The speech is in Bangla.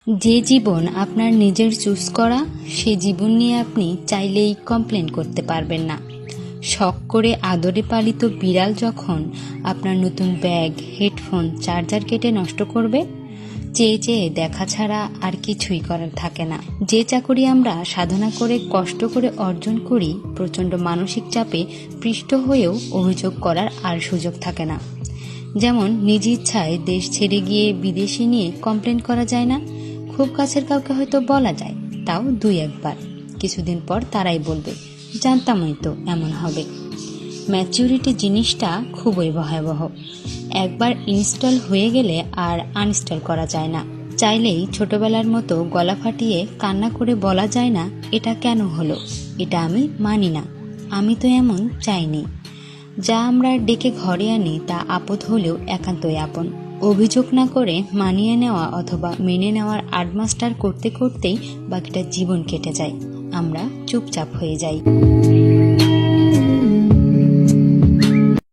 যে জীবন আপনার নিজের চুজ করা, সে জীবন নিয়ে আপনি চাইলেই কমপ্লেন করতে পারবেন না। শখ করে আদরে পালিত বিড়াল যখন আপনার নতুন ব্যাগ, হেডফোন, চার্জার কেটে নষ্ট করবে, চেয়ে চেয়ে দেখা ছাড়া আর কিছুই করার থাকে না। যে চাকরি আমরা সাধনা করে কষ্ট করে অর্জন করি, প্রচণ্ড মানসিক চাপে পৃষ্ঠ হয়েও অভিযোগ করার আর সুযোগ থাকে না। যেমন নিজ ইচ্ছায় দেশ ছেড়ে গিয়ে বিদেশি নিয়ে কমপ্লেন করা যায় না। খুব কাছের কাউকে হয়তো বলা যায়, তাও দুই একবার। কিছুদিন পর তারাই বলবে, জানতামই তো এমন হবে। ম্যাচিউরিটি জিনিসটা খুবই ভয়াবহ। একবার ইনস্টল হয়ে গেলে আর আনইনস্টল করা যায় না। চাইলেই ছোটবেলার মতো গলা ফাটিয়ে কান্না করে বলা যায় না, এটা কেন হলো, এটা আমি মানি না, আমি তো এমন চাইনি। যা আমরা ডেকে ঘরে আনি তা আপদ হলেও একান্তই আপন। অভিযোগ না করে মানিয়ে নেওয়া অথবা মেনে নেওয়ার আডমাস্টার করতে করতেই বাকিটা জীবন কেটে যায়। আমরা চুপচাপ হয়ে যাই।